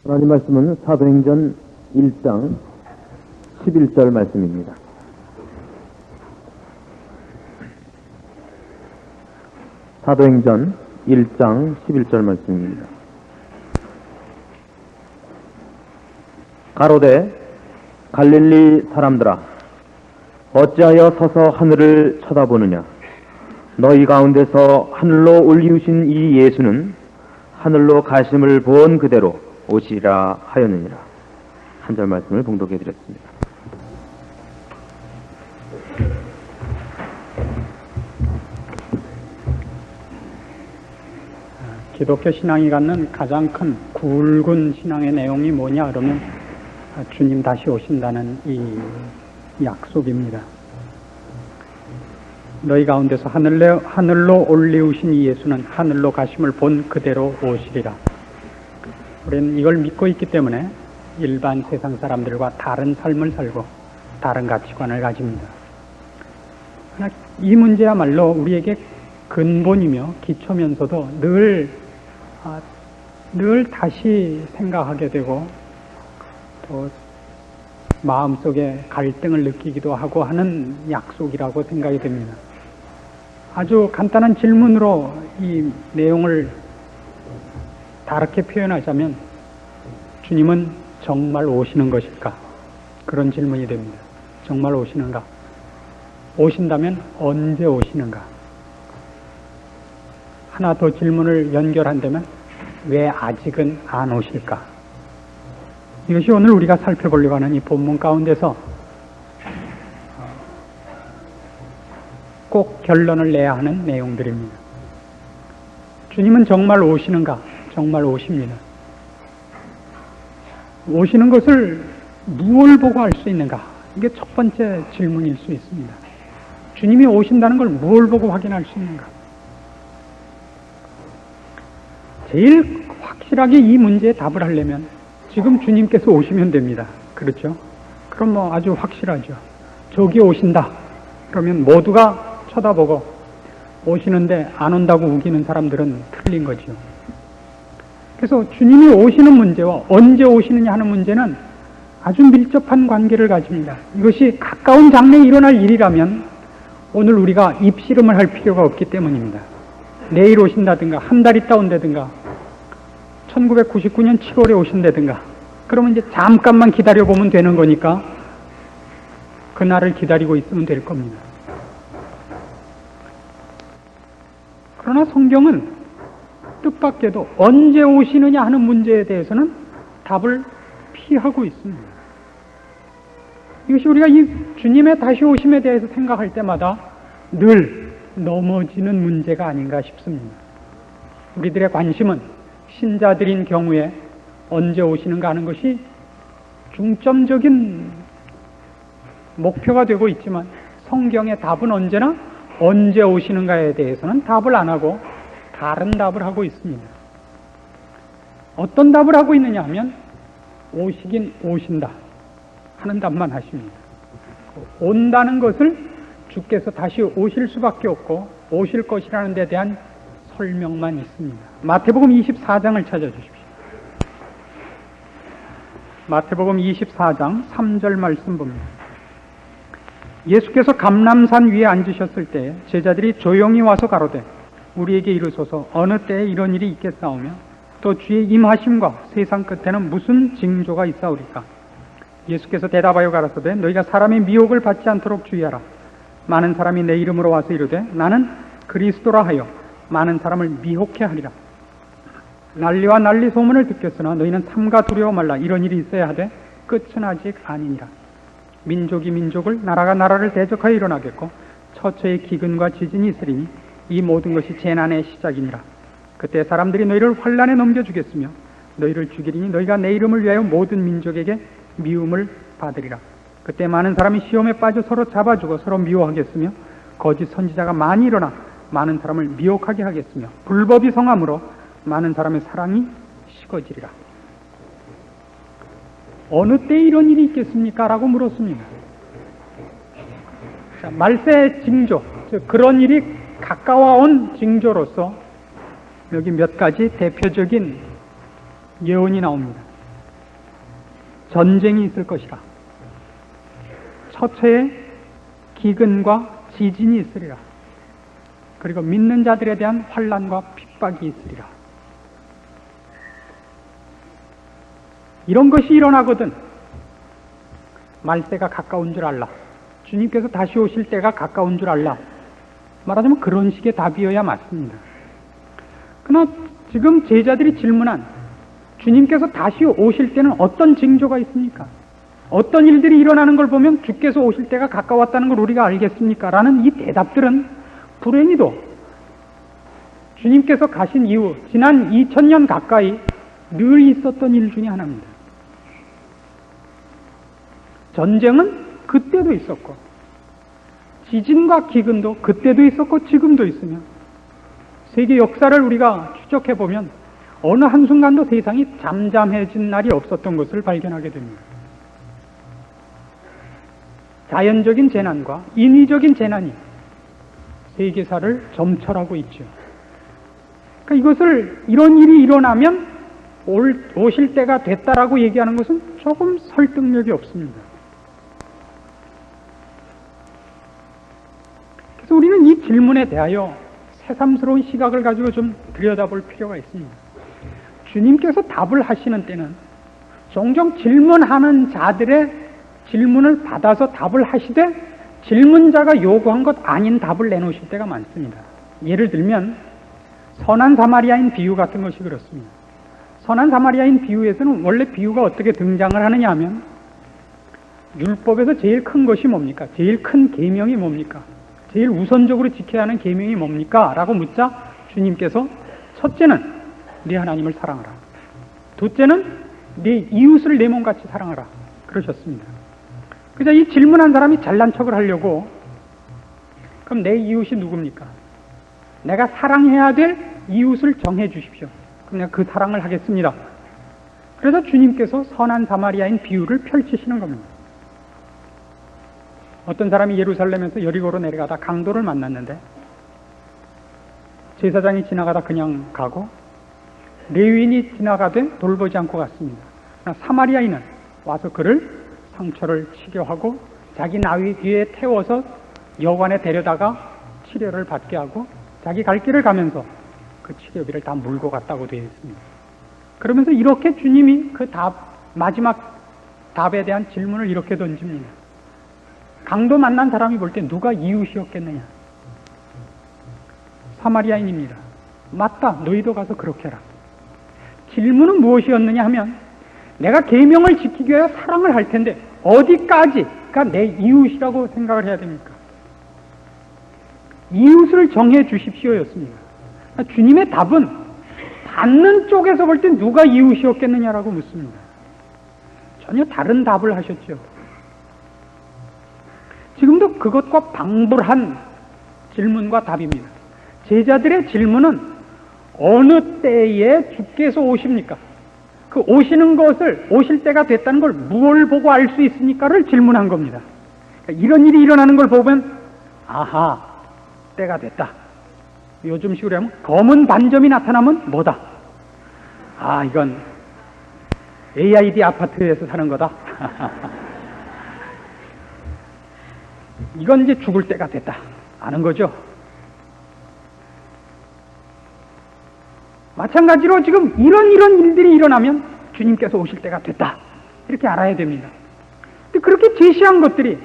하나님 말씀은 사도행전 1장 11절 말씀입니다. 사도행전 1장 11절 말씀입니다. 가로되 갈릴리 사람들아, 어찌하여 서서 하늘을 쳐다보느냐? 너희 가운데서 하늘로 올리우신 이 예수는 하늘로 가심을 본 그대로 오시리라 하였느니라. 한 절 말씀을 봉독해 드렸습니다. 기독교 신앙이 갖는 가장 큰 굵은 신앙의 내용이 뭐냐 그러면 주님 다시 오신다는 이 약속입니다. 너희 가운데서 하늘로 올리우신 이 예수는 하늘로 가심을 본 그대로 오시리라. 우리는 이걸 믿고 있기 때문에 일반 세상 사람들과 다른 삶을 살고 다른 가치관을 가집니다. 그러나 이 문제야말로 우리에게 근본이며 기초면서도 늘 다시 생각하게 되고 또 마음속에 갈등을 느끼기도 하고 하는 약속이라고 생각이 됩니다. 아주 간단한 질문으로 이 내용을 다르게 표현하자면 주님은 정말 오시는 것일까? 그런 질문이 됩니다. 정말 오시는가? 오신다면 언제 오시는가? 하나 더 질문을 연결한다면 왜 아직은 안 오실까? 이것이 오늘 우리가 살펴보려고 하는 이 본문 가운데서 꼭 결론을 내야 하는 내용들입니다. 주님은 정말 오시는가? 정말 오십니다. 오시는 것을 무엇을 보고 알 수 있는가? 이게 첫 번째 질문일 수 있습니다. 주님이 오신다는 걸 무엇을 보고 확인할 수 있는가? 제일 확실하게 이 문제에 답을 하려면 지금 주님께서 오시면 됩니다. 그렇죠? 그럼 뭐 아주 확실하죠. 저기 오신다. 그러면 모두가 쳐다보고 오시는데 안 온다고 우기는 사람들은 틀린 거죠. 그래서 주님이 오시는 문제와 언제 오시느냐 하는 문제는 아주 밀접한 관계를 가집니다. 이것이 가까운 장래에 일어날 일이라면 오늘 우리가 입씨름을 할 필요가 없기 때문입니다. 내일 오신다든가 한 달 있다 온다든가 1999년 7월에 오신다든가 그러면 이제 잠깐만 기다려보면 되는 거니까 그날을 기다리고 있으면 될 겁니다. 그러나 성경은 뜻밖에도 언제 오시느냐 하는 문제에 대해서는 답을 피하고 있습니다. 이것이 우리가 이 주님의 다시 오심에 대해서 생각할 때마다 늘 넘어지는 문제가 아닌가 싶습니다. 우리들의 관심은 신자들인 경우에 언제 오시는가 하는 것이 중점적인 목표가 되고 있지만 성경의 답은 언제나 언제 오시는가에 대해서는 답을 안 하고 다른 답을 하고 있습니다. 어떤 답을 하고 있느냐 하면 오시긴 오신다 하는 답만 하십니다. 온다는 것을 주께서 다시 오실 수밖에 없고 오실 것이라는 데 대한 설명만 있습니다. 마태복음 24장을 찾아주십시오. 마태복음 24장 3절 말씀 봅니다. 예수께서 감람산 위에 앉으셨을 때 제자들이 조용히 와서 가로되 우리에게 이르소서 어느 때에 이런 일이 있겠사오며 또 주의 임하심과 세상 끝에는 무슨 징조가 있사오리까? 예수께서 대답하여 가라사대 너희가 사람의 미혹을 받지 않도록 주의하라. 많은 사람이 내 이름으로 와서 이르되 나는 그리스도라 하여 많은 사람을 미혹해 하리라. 난리와 난리 소문을 듣겠으나 너희는 삼가 두려워 말라. 이런 일이 있어야 하되 끝은 아직 아니니라. 민족이 민족을 나라가 나라를 대적하여 일어나겠고 처처의 기근과 지진이 있으리니 이 모든 것이 재난의 시작이니라. 그때 사람들이 너희를 환난에 넘겨주겠으며 너희를 죽이리니 너희가 내 이름을 위하여 모든 민족에게 미움을 받으리라. 그때 많은 사람이 시험에 빠져 서로 잡아주고 서로 미워하겠으며 거짓 선지자가 많이 일어나 많은 사람을 미혹하게 하겠으며 불법이 성함으로 많은 사람의 사랑이 식어지리라. 어느 때 이런 일이 있겠습니까? 라고 물었습니다. 자, 말세의 징조, 즉 그런 일이 가까워온 징조로서 여기 몇 가지 대표적인 예언이 나옵니다. 전쟁이 있을 것이라. 처처에 기근과 지진이 있으리라. 그리고 믿는 자들에 대한 환난과 핍박이 있으리라. 이런 것이 일어나거든 말세가 가까운 줄 알라. 주님께서 다시 오실 때가 가까운 줄 알라. 말하자면 그런 식의 답이어야 맞습니다. 그러나 지금 제자들이 질문한 주님께서 다시 오실 때는 어떤 징조가 있습니까? 어떤 일들이 일어나는 걸 보면 주께서 오실 때가 가까웠다는 걸 우리가 알겠습니까? 라는 이 대답들은 불행히도 주님께서 가신 이후 지난 2000년 가까이 늘 있었던 일 중에 하나입니다. 전쟁은 그때도 있었고 지진과 기근도 그때도 있었고 지금도 있으며 세계 역사를 우리가 추적해보면 어느 한순간도 세상이 잠잠해진 날이 없었던 것을 발견하게 됩니다. 자연적인 재난과 인위적인 재난이 세계사를 점철하고 있죠. 그러니까 이것을 이런 일이 일어나면 오실 때가 됐다라고 얘기하는 것은 조금 설득력이 없습니다. 그래서 우리는 이 질문에 대하여 새삼스러운 시각을 가지고 좀 들여다볼 필요가 있습니다. 주님께서 답을 하시는 때는 종종 질문하는 자들의 질문을 받아서 답을 하시되 질문자가 요구한 것 아닌 답을 내놓으실 때가 많습니다. 예를 들면 선한 사마리아인 비유 같은 것이 그렇습니다. 선한 사마리아인 비유에서는 원래 비유가 어떻게 등장을 하느냐 하면 율법에서 제일 큰 것이 뭡니까? 제일 큰 계명이 뭡니까? 제일 우선적으로 지켜야 하는 계명이 뭡니까? 라고 묻자 주님께서 첫째는 네 하나님을 사랑하라. 둘째는 네 이웃을 내 몸같이 사랑하라. 그러셨습니다. 그래서 이 질문한 사람이 잘난 척을 하려고 그럼 내 이웃이 누굽니까? 내가 사랑해야 될 이웃을 정해 주십시오. 그럼 내가 그 사랑을 하겠습니다. 그래서 주님께서 선한 사마리아인 비유를 펼치시는 겁니다. 어떤 사람이 예루살렘에서 여리고로 내려가다 강도를 만났는데 제사장이 지나가다 그냥 가고 레위인이 지나가되 돌보지 않고 갔습니다. 그러나 사마리아인은 와서 그를 상처를 치료 하고 자기 나귀 뒤에 태워서 여관에 데려다가 치료를 받게 하고 자기 갈 길을 가면서 그 치료비를 다 물고 갔다고 되어 있습니다. 그러면서 이렇게 주님이 그 마지막 답에 대한 질문을 이렇게 던집니다. 강도 만난 사람이 볼 때 누가 이웃이었겠느냐? 사마리아인입니다. 맞다. 너희도 가서 그렇게 해라. 질문은 무엇이었느냐 하면 내가 계명을 지키기 위해 사랑을 할 텐데 어디까지가 내 이웃이라고 생각을 해야 됩니까? 이웃을 정해 주십시오였습니다. 주님의 답은 받는 쪽에서 볼 때 누가 이웃이었겠느냐라고 묻습니다. 전혀 다른 답을 하셨죠. 지금도 그것과 방불한 질문과 답입니다. 제자들의 질문은 어느 때에 주께서 오십니까? 그 오시는 것을 오실 때가 됐다는 걸 무엇을 보고 알 수 있습니까를 질문한 겁니다. 그러니까 이런 일이 일어나는 걸 보면 아하 때가 됐다. 요즘 식으로 하면 검은 반점이 나타나면 뭐다? 아 이건 AID 아파트에서 사는 거다. 이건 이제 죽을 때가 됐다. 아는 거죠. 마찬가지로 지금 이런 일들이 일어나면 주님께서 오실 때가 됐다. 이렇게 알아야 됩니다. 근데 그렇게 제시한 것들이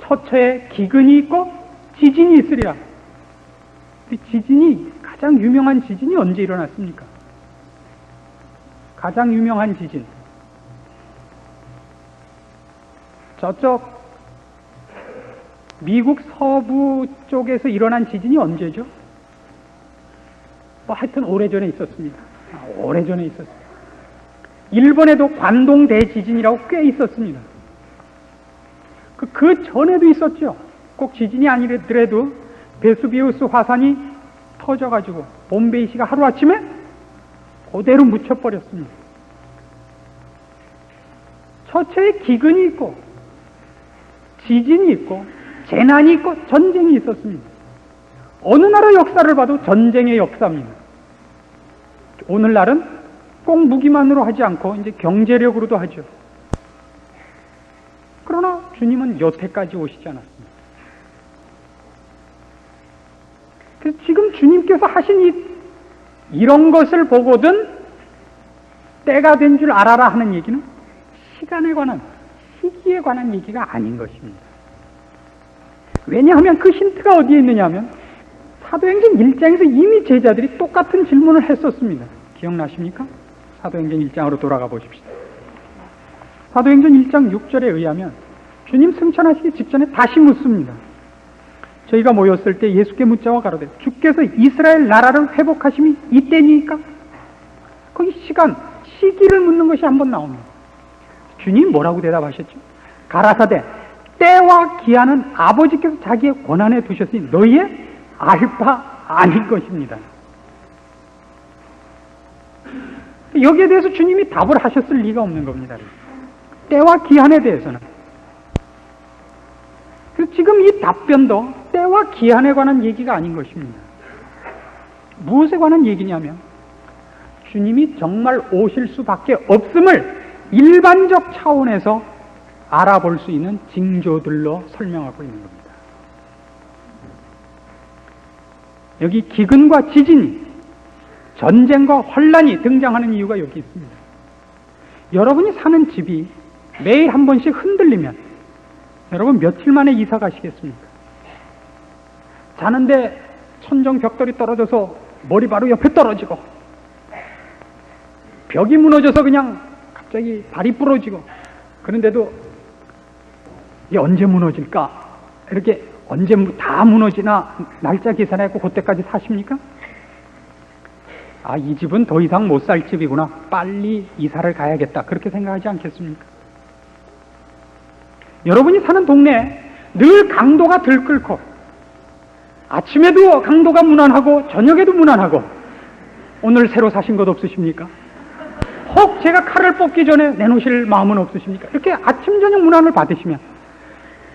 처처에 기근이 있고 지진이 있으리라. 지진이 가장 유명한 지진이 언제 일어났습니까? 가장 유명한 지진. 저쪽 미국 서부 쪽에서 일어난 지진이 언제죠? 뭐 하여튼 오래전에 있었습니다. 오래전에 있었습니다. 일본에도 관동 대지진이라고 꽤 있었습니다. 그 전에도 있었죠. 꼭 지진이 아니더라도 베수비우스 화산이 터져가지고 봄베이시가 하루아침에 그대로 묻혀버렸습니다. 처처에 기근이 있고 지진이 있고 재난이 있고 전쟁이 있었습니다. 어느 나라 역사를 봐도 전쟁의 역사입니다. 오늘날은 꼭 무기만으로 하지 않고 이제 경제력으로도 하죠. 주님은 여태까지 오시지 않았습니다. 그래서 지금 주님께서 하신 이런 것을 보거든 때가 된 줄 알아라 하는 얘기는 시간에 관한, 시기에 관한 얘기가 아닌 것입니다. 왜냐하면 그 힌트가 어디에 있느냐 하면 사도행전 1장에서 이미 제자들이 똑같은 질문을 했었습니다. 기억나십니까? 사도행전 1장으로 돌아가 보십시오. 사도행전 1장 6절에 의하면 주님 승천하시기 직전에 다시 묻습니다. 저희가 모였을 때 예수께 묻자와 가로되 주께서 이스라엘 나라를 회복하심이 이때니까? 거기 시간, 시기를 묻는 것이 한번 나옵니다. 주님 뭐라고 대답하셨죠? 가라사대 때와 기한은 아버지께서 자기의 권한에 두셨으니 너희의 알 바 아닐 것입니다. 여기에 대해서 주님이 답을 하셨을 리가 없는 겁니다. 때와 기한에 대해서는. 그래서 지금 이 답변도 때와 기한에 관한 얘기가 아닌 것입니다. 무엇에 관한 얘기냐면 주님이 정말 오실 수밖에 없음을 일반적 차원에서 알아볼 수 있는 징조들로 설명하고 있는 겁니다. 여기 기근과 지진이, 전쟁과 환란이 등장하는 이유가 여기 있습니다. 여러분이 사는 집이 매일 한 번씩 흔들리면 여러분 며칠 만에 이사 가시겠습니까? 자는데 천정 벽돌이 떨어져서 머리 바로 옆에 떨어지고 벽이 무너져서 그냥 갑자기 발이 부러지고 그런데도 이게 언제 무너질까? 이렇게 언제 다 무너지나 날짜 계산해고 그때까지 사십니까? 아, 이 집은 더 이상 못 살 집이구나. 빨리 이사를 가야겠다. 그렇게 생각하지 않겠습니까? 여러분이 사는 동네에 늘 강도가 들끓고 아침에도 강도가 무난하고 저녁에도 무난하고 오늘 새로 사신 것 없으십니까? 혹 제가 칼을 뽑기 전에 내놓으실 마음은 없으십니까? 이렇게 아침 저녁 문안을 받으시면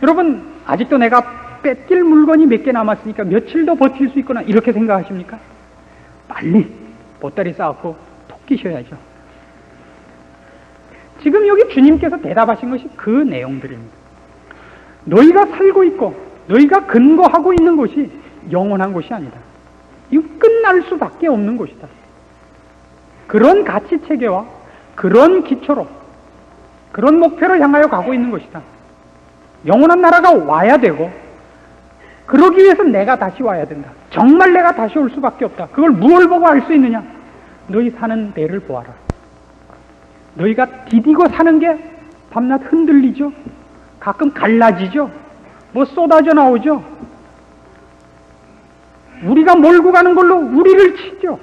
여러분 아직도 내가 뺏길 물건이 몇 개 남았으니까 며칠 더 버틸 수 있구나 이렇게 생각하십니까? 빨리 보따리 쌓고 토끼셔야죠. 지금 여기 주님께서 대답하신 것이 그 내용들입니다. 너희가 살고 있고 너희가 근거하고 있는 곳이 영원한 곳이 아니다. 이거 끝날 수밖에 없는 곳이다. 그런 가치 체계와 그런 기초로 그런 목표를 향하여 가고 있는 것이다. 영원한 나라가 와야 되고 그러기 위해서 내가 다시 와야 된다. 정말 내가 다시 올 수밖에 없다. 그걸 무엇을 보고 알 수 있느냐? 너희 사는 데를 보아라. 너희가 디디고 사는 게 밤낮 흔들리죠? 가끔 갈라지죠? 뭐 쏟아져 나오죠? 우리가 몰고 가는 걸로 우리를 치죠?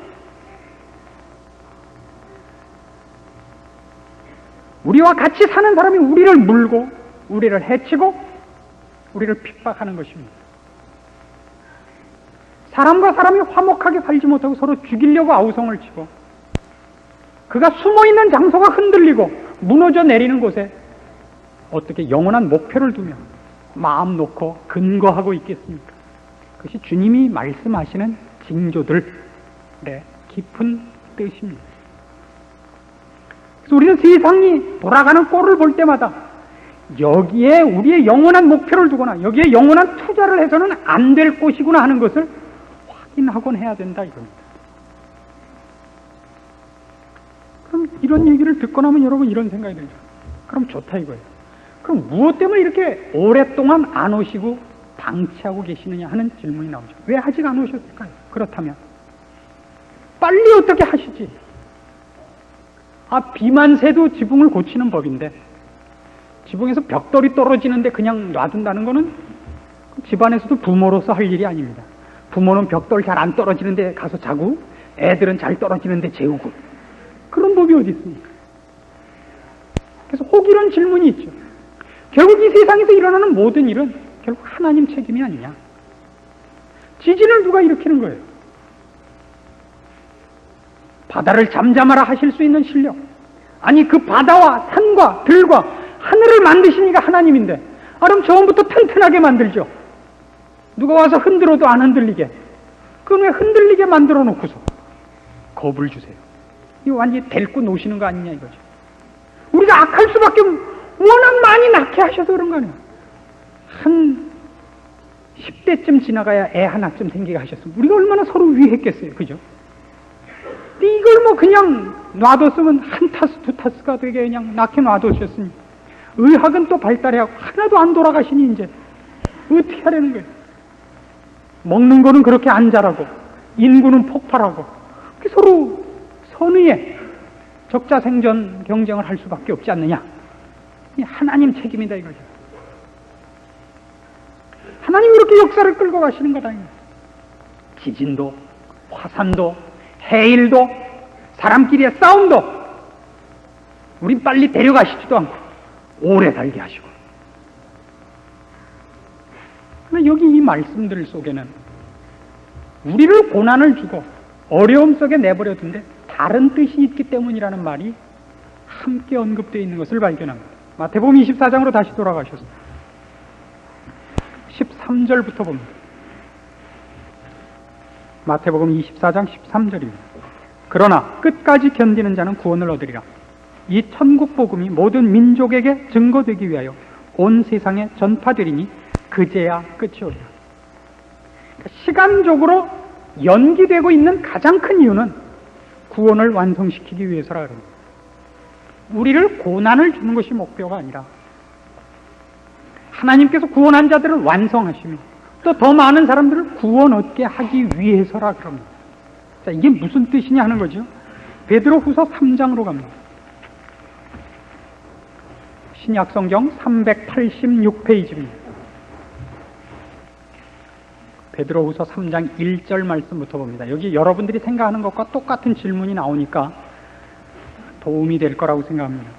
우리와 같이 사는 사람이 우리를 물고 우리를 해치고 우리를 핍박하는 것입니다. 사람과 사람이 화목하게 살지 못하고 서로 죽이려고 아우성을 치고 그가 숨어있는 장소가 흔들리고 무너져 내리는 곳에 어떻게 영원한 목표를 두며 마음 놓고 근거하고 있겠습니까? 그것이 주님이 말씀하시는 징조들의 깊은 뜻입니다. 그래서 우리는 세상이 돌아가는 꼴을 볼 때마다 여기에 우리의 영원한 목표를 두거나 여기에 영원한 투자를 해서는 안 될 것이구나 하는 것을 확인하곤 해야 된다 이겁니다. 그럼 이런 얘기를 듣고 나면 여러분 이런 생각이 들죠. 그럼 좋다 이거예요. 그럼 무엇 때문에 이렇게 오랫동안 안 오시고 방치하고 계시느냐 하는 질문이 나오죠. 왜 아직 안 오셨을까요? 그렇다면 빨리 어떻게 하시지? 비만 새도 지붕을 고치는 법인데 지붕에서 벽돌이 떨어지는데 그냥 놔둔다는 거는 집안에서도 부모로서 할 일이 아닙니다. 부모는 벽돌 잘 안 떨어지는데 가서 자고 애들은 잘 떨어지는데 재우고 그런 법이 어디 있습니까? 그래서 혹 이런 질문이 있죠. 결국 이 세상에서 일어나는 모든 일은 결국 하나님 책임이 아니냐. 지진을 누가 일으키는 거예요? 바다를 잠잠하라 하실 수 있는 실력, 아니 그 바다와 산과 들과 하늘을 만드시니까 하나님인데 그럼 처음부터 튼튼하게 만들죠. 누가 와서 흔들어도 안 흔들리게. 그건 왜 흔들리게 만들어 놓고서 겁을 주세요? 이거 완전히 데리고 노시는 거 아니냐 이거죠. 우리가 악할 수밖에 워낙 많이 낳게 하셔서 그런 거 아니에요. 한 10대쯤 지나가야 애 하나쯤 생기게 하셨으면 우리가 얼마나 서로 위했겠어요. 그죠? 근데 이걸 뭐 그냥 놔뒀으면 한 타스 두 타스가 되게 그냥 낳게 놔두셨으니 의학은 또 발달해갖고 하나도 안 돌아가시니 이제 어떻게 하려는 거예요? 먹는 거는 그렇게 안 자라고 인구는 폭발하고 서로 선의의 적자생존 경쟁을 할 수밖에 없지 않느냐. 이 하나님 책임이다 이거죠. 하나님이 이렇게 역사를 끌고 가시는 거다. 지진도 화산도 해일도 사람끼리의 싸움도 우린 빨리 데려가시지도 않고 오래 살게 하시고. 그러나 여기 이 말씀들 속에는 우리를 고난을 주고 어려움 속에 내버려 둔데 다른 뜻이 있기 때문이라는 말이 함께 언급되어 있는 것을 발견합니다. 마태복음 24장으로 다시 돌아가셔서 13절부터 봅니다. 마태복음 24장 13절입니다. 그러나 끝까지 견디는 자는 구원을 얻으리라. 이 천국 복음이 모든 민족에게 증거되기 위하여 온 세상에 전파되리니 그제야 끝이 오리라. 그러니까 시간적으로 연기되고 있는 가장 큰 이유는 구원을 완성시키기 위해서라 그럽니다. 우리를 고난을 주는 것이 목표가 아니라 하나님께서 구원한 자들을 완성하시며 또 더 많은 사람들을 구원 얻게 하기 위해서라 그럽니다. 자, 이게 무슨 뜻이냐 하는 거죠. 베드로후서 3장으로 갑니다. 신약성경 386페이지입니다. 베드로후서 3장 1절 말씀부터 봅니다. 여기 여러분들이 생각하는 것과 똑같은 질문이 나오니까 도움이 될 거라고 생각합니다.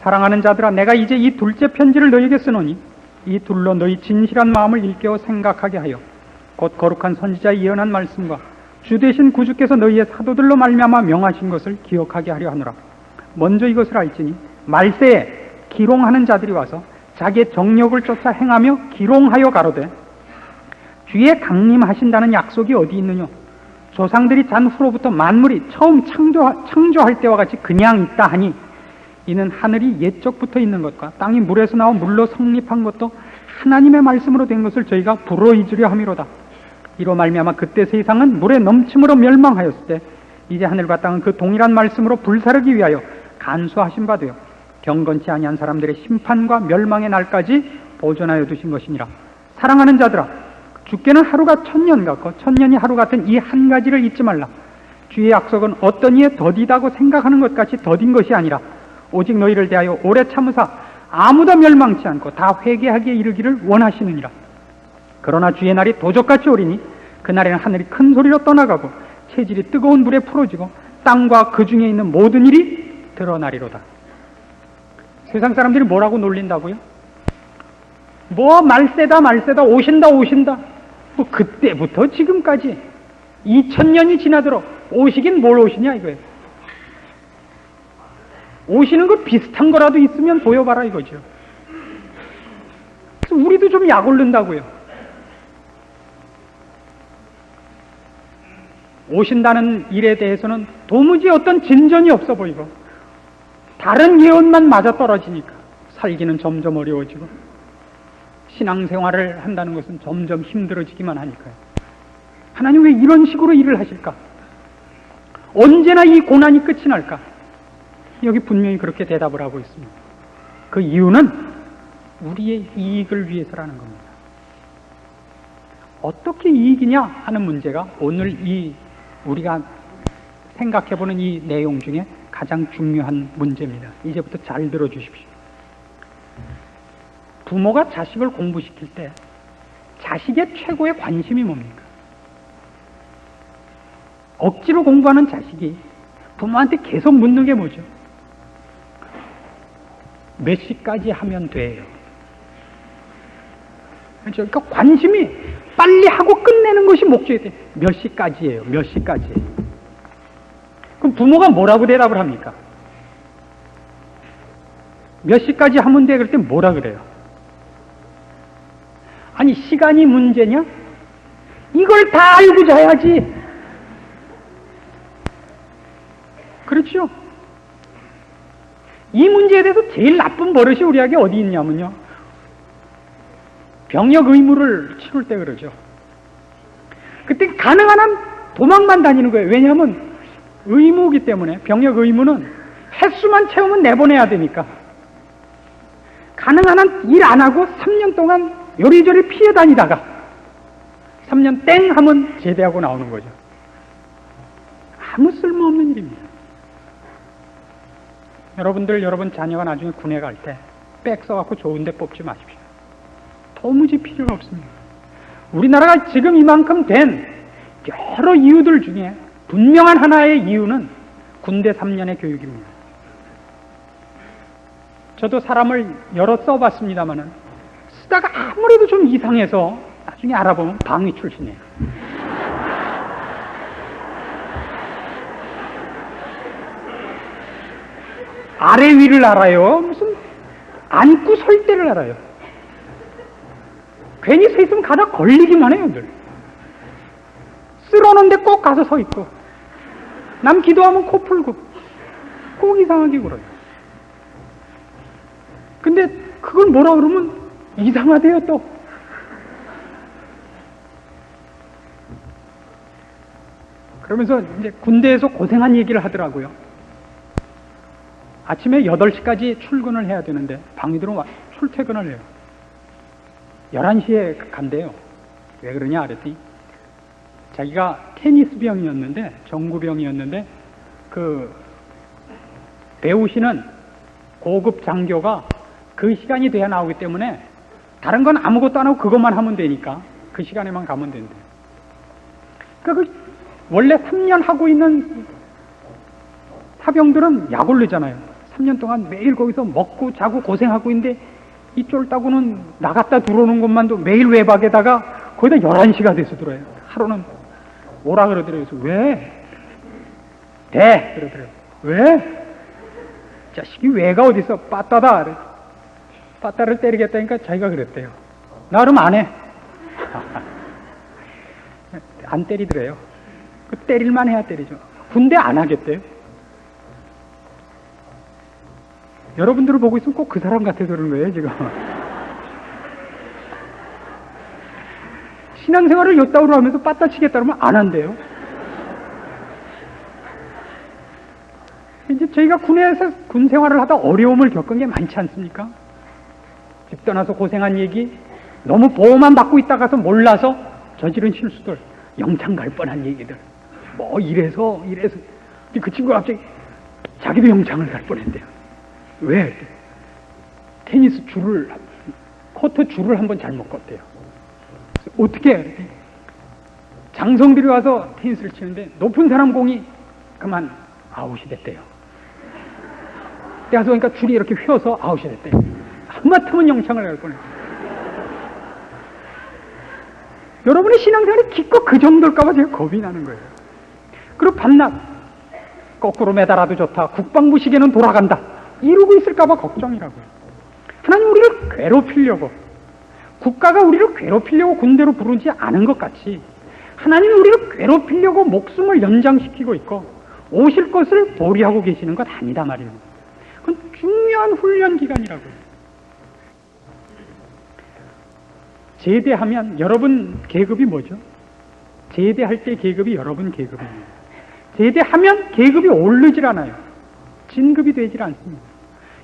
사랑하는 자들아, 내가 이제 이 둘째 편지를 너희에게 쓰노니 이 둘로 너희 진실한 마음을 일깨워 생각하게 하여 곧 거룩한 선지자의 예언한 말씀과 주 되신 구주께서 너희의 사도들로 말미암아 명하신 것을 기억하게 하려 하노라. 먼저 이것을 알지니 말세에 기롱하는 자들이 와서 자기의 정력을 쫓아 행하며 기롱하여 가로되 주의 강림하신다는 약속이 어디 있느냐? 조상들이 잔 후로부터 만물이 처음 창조할 때와 같이 그냥 있다 하니 이는 하늘이 옛적부터 있는 것과 땅이 물에서 나와 물로 성립한 것도 하나님의 말씀으로 된 것을 저희가 불어익으려 함이로다. 이로 말미암아 그때 세상은 물에 넘침으로 멸망하였을 때 이제 하늘과 땅은 그 동일한 말씀으로 불사르기 위하여 간수하신 바 되어 경건치 아니한 사람들의 심판과 멸망의 날까지 보존하여 두신 것이니라. 사랑하는 자들아, 주께는 하루가 천년 같고 천년이 하루 같은 이 한 가지를 잊지 말라. 주의 약속은 어떤 이에 더디다고 생각하는 것 같이 더딘 것이 아니라 오직 너희를 대하여 오래 참으사 아무도 멸망치 않고 다 회개하기에 이르기를 원하시느니라. 그러나 주의 날이 도적같이 오리니 그날에는 하늘이 큰 소리로 떠나가고 체질이 뜨거운 불에 풀어지고 땅과 그 중에 있는 모든 일이 드러나리로다. 세상 사람들이 뭐라고 놀린다고요? 뭐 말세다 오신다 뭐 그때부터 지금까지 2000년이 지나도록 오시긴 뭘 오시냐 이거예요. 오시는 거 비슷한 거라도 있으면 보여봐라 이거죠. 그래서 우리도 좀 약 오른다고요. 오신다는 일에 대해서는 도무지 어떤 진전이 없어 보이고 다른 예언만 맞아떨어지니까 살기는 점점 어려워지고 신앙생활을 한다는 것은 점점 힘들어지기만 하니까요. 하나님 왜 이런 식으로 일을 하실까? 언제나 이 고난이 끝이 날까? 여기 분명히 그렇게 대답을 하고 있습니다. 그 이유는 우리의 이익을 위해서라는 겁니다. 어떻게 이익이냐 하는 문제가 오늘 우리가 생각해보는 이 내용 중에 가장 중요한 문제입니다. 이제부터 잘 들어주십시오. 부모가 자식을 공부시킬 때 자식의 최고의 관심이 뭡니까? 억지로 공부하는 자식이 부모한테 계속 묻는 게 뭐죠? 몇 시까지 하면 돼요? 그렇죠? 그러니까 관심이 빨리 하고 끝내는 것이 목적이 돼. 몇 시까지예요? 몇 시까지예요? 그럼 부모가 뭐라고 대답을 합니까? 몇 시까지 하면 돼? 그럴 때 뭐라 그래요? 아니 시간이 문제냐? 이걸 다 알고 자야지. 그렇죠? 이 문제에 대해서 제일 나쁜 버릇이 우리에게 어디 있냐면요, 병역 의무를 치룰 때 그러죠. 그때 가능한 한 도망만 다니는 거예요. 왜냐하면 의무이기 때문에, 병역 의무는 횟수만 채우면 내보내야 되니까. 가능한 한 일 안 하고 3년 동안 요리조리 피해 다니다가 3년 땡 하면 제대하고 나오는 거죠. 아무 쓸모없는 일입니다. 여러분들, 여러분 자녀가 나중에 군에 갈 때 백 써갖고 좋은 데 뽑지 마십시오. 도무지 필요가 없습니다. 우리나라가 지금 이만큼 된 여러 이유들 중에 분명한 하나의 이유는 군대 3년의 교육입니다. 저도 사람을 여러 써봤습니다만은 쓰다가 아무래도 좀 이상해서 나중에 알아보면 방위 출신이에요. 아래 위를 알아요. 무슨 앉고 설 때를 알아요. 괜히 서 있으면 가다 걸리기만 해요, 늘. 쓸어놓은데 꼭 가서 서 있고, 남 기도하면 코 풀고, 꼭 이상하게 굴어요. 근데 그걸 뭐라 그러면 이상하대요, 또. 그러면서 이제 군대에서 고생한 얘기를 하더라고요. 아침에 8시까지 출근을 해야 되는데 방위들은 출퇴근을 해요. 11시에 간대요. 왜 그러냐 그랬더니 자기가 테니스 병이었는데, 정구병이었는데, 그 배우시는 고급 장교가 그 시간이 돼야 나오기 때문에 다른 건 아무것도 안 하고 그것만 하면 되니까 그 시간에만 가면 된대요. 그러니까 원래 3년 하고 있는 사병들은 약 올리잖아요. 3년 동안 매일 거기서 먹고 자고 고생하고 있는데 이 쫄따구는 나갔다 들어오는 것만도 매일 외박에다가 거의 다 11시가 돼서 들어요. 하루는 오라 그러더래요. 그래서 왜? 돼! 그러더래요. 왜? 자식이 왜가 어딨어? 빠따다! 빠따를 때리겠다니까 자기가 그랬대요. 나름 안 해. 안 때리더래요. 그 때릴만 해야 때리죠. 군대 안 하겠대요. 여러분들을 보고 있으면 꼭 그 사람 같아서 그러는 거예요, 지금. 신앙생활을 요따구로 하면서 빠따치겠다 그러면 안 한대요. 이제 저희가 군에서 군 생활을 하다 어려움을 겪은 게 많지 않습니까? 집 떠나서 고생한 얘기, 너무 보호만 받고 있다가서 몰라서 저지른 실수들, 영창 갈 뻔한 얘기들, 뭐 이래서 그 친구가 갑자기 자기도 영창을 갈 뻔했대요. 왜? 테니스 줄을, 코트 줄을 한번 잘못 껐대요. 어떻게 해? 장성들이 와서 테니스를 치는데 높은 사람 공이 그만 아웃이 됐대요. 그래서 그러니까 줄이 이렇게 휘어서 아웃이 됐대요. 하마터면 영창을 갈 뻔했어요. 여러분의 신앙생활이 기껏 그 정도일까봐 제가 겁이 나는 거예요. 그리고 밤낮 거꾸로 매달아도 좋다, 국방부 시계는 돌아간다, 이러고 있을까봐 걱정이라고요. 하나님 우리를 괴롭히려고, 국가가 우리를 괴롭히려고 군대로 부르지 않은 것 같이 하나님이 우리를 괴롭히려고 목숨을 연장시키고 있고 오실 것을 보리하고 계시는 것 아니다 말입니다. 그건 중요한 훈련 기간이라고요. 제대하면 여러분 계급이 뭐죠? 제대할 때 계급이 여러분 계급입니다. 제대하면 계급이 오르질 않아요. 진급이 되질 않습니다.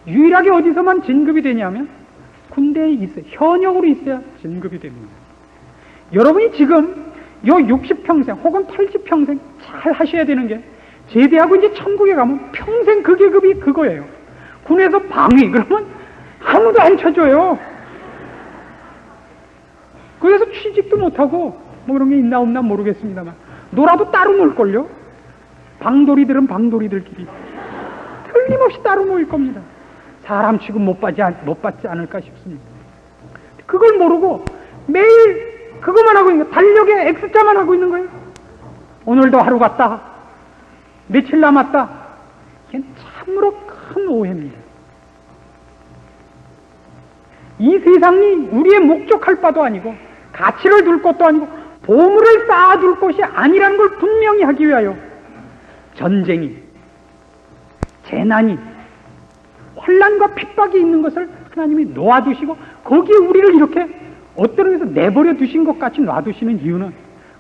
유일하게 어디서만 진급이 되냐면 군대에 있어요. 현역으로 있어야 진급이 됩니다. 여러분이 지금 요 60평생 혹은 80평생 잘 하셔야 되는 게, 제대하고 이제 천국에 가면 평생 그 계급이 그거예요. 군에서 방위 그러면 아무도 안 쳐줘요. 그래서 취직도 못하고 뭐 그런 게 있나 없나 모르겠습니다만 놀아도 따로 놀걸요. 방돌이들은 방돌이들끼리 틀림없이 따로 모일 겁니다. 사람 취급 못 받지 않을까 싶습니다. 그걸 모르고 매일 그것만 하고 있는 거예요. 달력에 X자만 하고 있는 거예요. 오늘도 하루 갔다, 며칠 남았다. 이게 참으로 큰 오해입니다. 이 세상이 우리의 목적할 바도 아니고 가치를 둘 것도 아니고 보물을 쌓아둘 것이 아니라는 걸 분명히 하기 위하여 전쟁이, 재난이, 혼란과 핍박이 있는 것을 하나님이 놓아두시고 거기에 우리를 이렇게 어떤 의미에서 내버려 두신 것 같이 놔두시는 이유는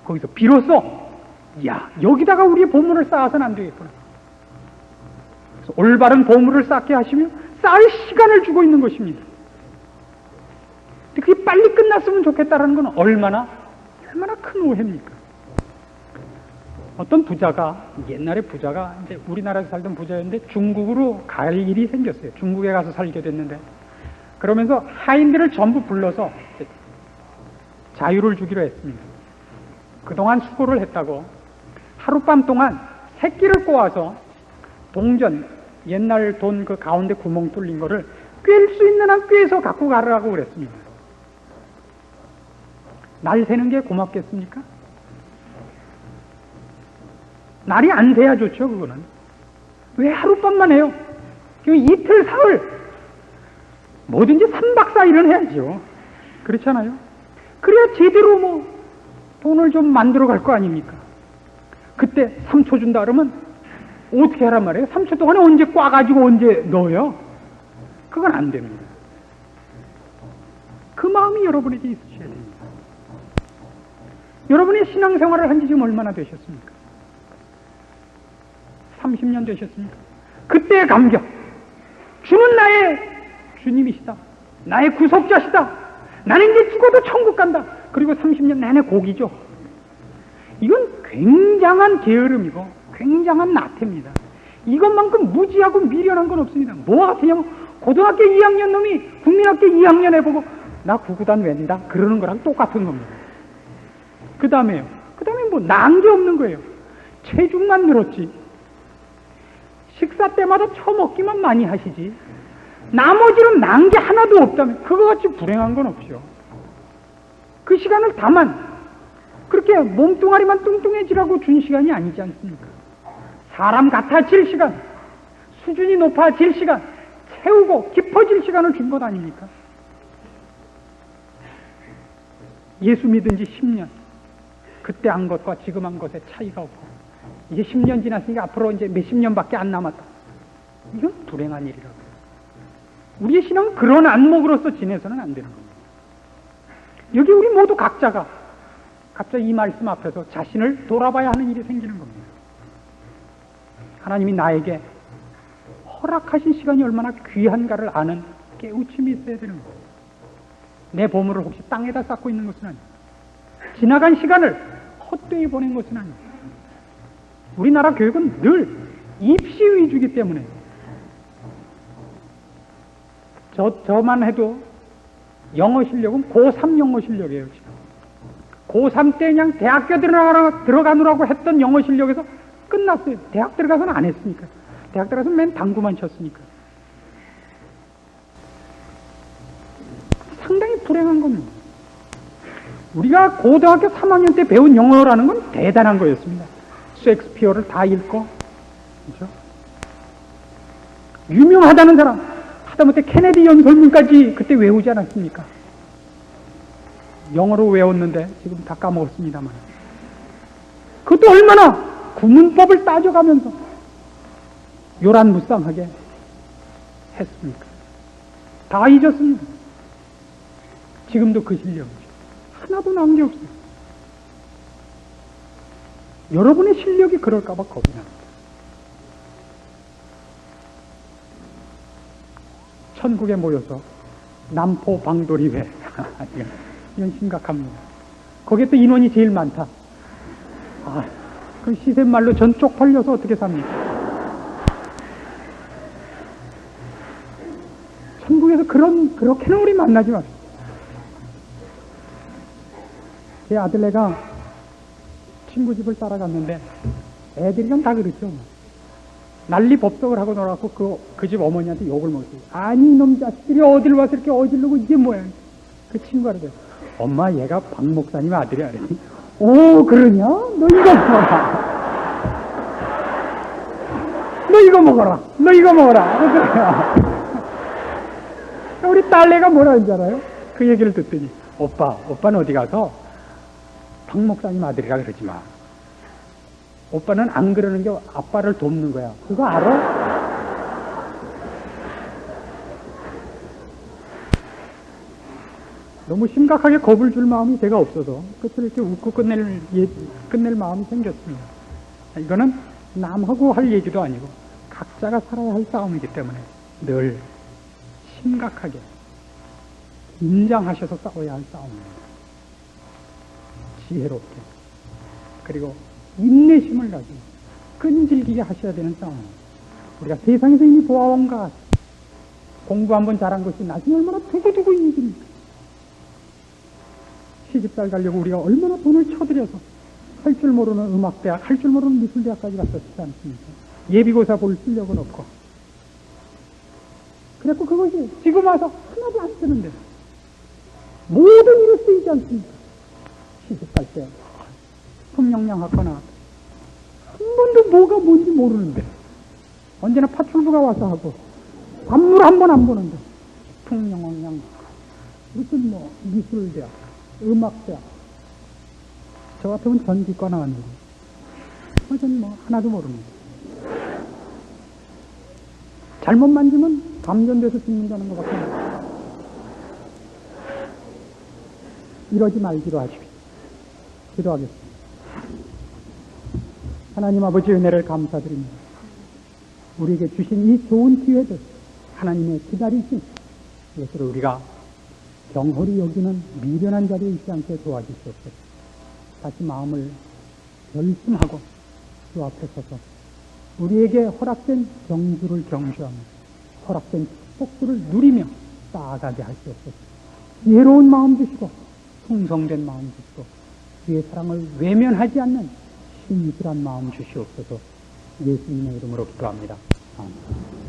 거기서 비로소 야, 여기다가 우리의 보물을 쌓아서는 안 되겠구나. 그래서 올바른 보물을 쌓게 하시며 쌓을 시간을 주고 있는 것입니다. 근데 그게 빨리 끝났으면 좋겠다는 건 얼마나 큰 오해입니까? 어떤 부자가, 옛날에 부자가 이제 우리나라에서 살던 부자였는데 중국으로 갈 일이 생겼어요. 중국에 가서 살게 됐는데, 그러면서 하인들을 전부 불러서 자유를 주기로 했습니다. 그동안 수고를 했다고 하룻밤 동안 새끼를 꼬아서 동전, 옛날 돈 그 가운데 구멍 뚫린 거를 꿰일 수 있는 한 꿰서 갖고 가라고 그랬습니다. 날 새는 게 고맙겠습니까? 날이 안 새야 좋죠, 그거는. 왜 하룻밤만 해요? 이틀, 사흘, 뭐든지 3박 4일은 해야죠. 그렇잖아요? 그래야 제대로 뭐 돈을 좀 만들어 갈 거 아닙니까? 그때 3초 준다 그러면 어떻게 하란 말이에요? 3초 동안에 언제 꽈가지고 언제 넣어요? 그건 안 되는 거예요. 그 마음이 여러분에게 있으셔야 됩니다. 여러분의 신앙생활을 한 지 지금 얼마나 되셨습니까? 30년 되셨습니까? 그때의 감격, 주는 나의 주님이시다, 나의 구속자시다, 나는 이제 죽어도 천국 간다. 그리고 30년 내내 고기죠. 이건 굉장한 게으름이고 굉장한 나태입니다. 이것만큼 무지하고 미련한 건 없습니다. 뭐가 같으냐면 고등학교 2학년 놈이 국민학교 2학년 해보고 나 구구단 웬다 그러는 거랑 똑같은 겁니다. 그 다음에 뭐 난 게 없는 거예요. 체중만 늘었지. 식사 때마다 처먹기만 많이 하시지 나머지는 난 게 하나도 없다면 그거같이 불행한 건 없죠. 그 시간을 다만 그렇게 몸뚱아리만 뚱뚱해지라고 준 시간이 아니지 않습니까? 사람 같아질 시간, 수준이 높아질 시간, 채우고 깊어질 시간을 준 것 아닙니까? 예수 믿은 지 10년, 그때 한 것과 지금 한 것에 차이가 없고 이제 10년 지났으니까 앞으로 이제 몇십 년밖에 안 남았다. 이건 불행한 일이라고. 우리의 신앙은 그런 안목으로서 지내서는 안 되는 겁니다. 여기 우리 모두 각자 이 말씀 앞에서 자신을 돌아봐야 하는 일이 생기는 겁니다. 하나님이 나에게 허락하신 시간이 얼마나 귀한가를 아는 깨우침이 있어야 되는 거예요. 내 보물을 혹시 땅에다 쌓고 있는 것은 아니에요. 지나간 시간을 헛되이 보낸 것은 아니에요. 우리나라 교육은 늘 입시 위주이기 때문에 저만 해도 영어 실력은 고3 영어 실력이에요. 지금 고3 때 그냥 대학교 들어가느라고 했던 영어 실력에서 끝났어요. 대학 들어가서는 안 했으니까. 대학 들어가서 맨 당구만 쳤으니까. 상당히 불행한 겁니다. 우리가 고등학교 3학년 때 배운 영어라는 건 대단한 거였습니다. 셰익스피어를 다 읽고, 그렇죠? 유명하다는 사람, 하다못해 케네디 연설문까지 그때 외우지 않았습니까? 영어로 외웠는데 지금 다 까먹었습니다만. 그것도 얼마나 구문법을 따져가면서 요란무쌍하게 했습니까? 다 잊었습니다. 지금도 그 실력이죠. 하나도 남은 게 없어요. 여러분의 실력이 그럴까봐 겁이 납니다. 천국에 모여서 남포 방돌이회 이건 심각합니다. 거기에 또 인원이 제일 많다. 그 시샘말로 전 쪽팔려서 어떻게 삽니까? 천국에서 그렇게는 우리 만나지 마세요. 제 아들네가 친구 집을 따라갔는데 애들이랑 다 그렇죠. 난리 법석을 하고 놀아갖고 그 집 어머니한테 욕을 먹었어요. 아니 이놈 자식들이 어딜 와서 이렇게 어지르고 이게 뭐야. 그 친구가 그래요. 엄마 얘가 박 목사님 아들이야. 그랬더니 오 그러냐? 너 이거 먹어라. 너 이거 먹어라. 너 이거 먹어라. 우리 딸내가 뭐라 하는지 알아요? 그 얘기를 듣더니 오빠는 어디 가서 박 목사님 아들이라 그러지 마. 오빠는 안 그러는 게 아빠를 돕는 거야. 그거 알아? 너무 심각하게 겁을 줄 마음이 제가 없어서 끝을 이렇게 웃고 끝낼 마음이 생겼습니다. 이거는 남하고 할 얘기도 아니고 각자가 살아야 할 싸움이기 때문에 늘 심각하게 긴장하셔서 싸워야 할 싸움입니다. 지혜롭게 그리고 인내심을 가지고 끈질기게 하셔야 되는 싸움입니다. 우리가 세상에서 이미 보아온 것 같아요. 공부 한번 잘한 것이 나중에 얼마나 두고두고 이익입니까? 시집살 가려고 우리가 얼마나 돈을 쳐들여서 할 줄 모르는 음악대학, 할 줄 모르는 미술대학까지 갔었지 않습니까? 예비고사 볼 실력은 없고. 그래서 그것이 지금 와서 하나도 안 쓰는데 모든 일에 쓰이지 않습니까? 시집갈 때 풍영양학과 나왔다. 한 번도 뭐가 뭔지 모르는데 언제나 파출부가 와서 하고 안물 한 번 안 보는데 풍영양학과 무슨 뭐 미술대학, 음악대학 저 같으면 전기과 나왔는데 저는 뭐 하나도 모릅니다. 잘못 만지면 감전돼서 죽는다는 것밖에 없습니다. 이러지 말기로 하십시오. 기도하겠습니다. 하나님 아버지 은혜를 감사드립니다. 우리에게 주신 이 좋은 기회들 하나님의 기다리신 이것을 우리가 경홀히 여기는 미련한 자리에 있지 않게 도와주시옵소서. 다시 마음을 결심하고 주 앞에 서서 우리에게 허락된 경주를 경주하며 허락된 축복들을 누리며 나아가게 하시옵소서. 지혜로운 마음 주시고 풍성된 마음 주시고 주의 사랑을 외면하지 않는 신실한 마음 주시옵소서. 예수님의 이름으로 기도합니다. 아멘.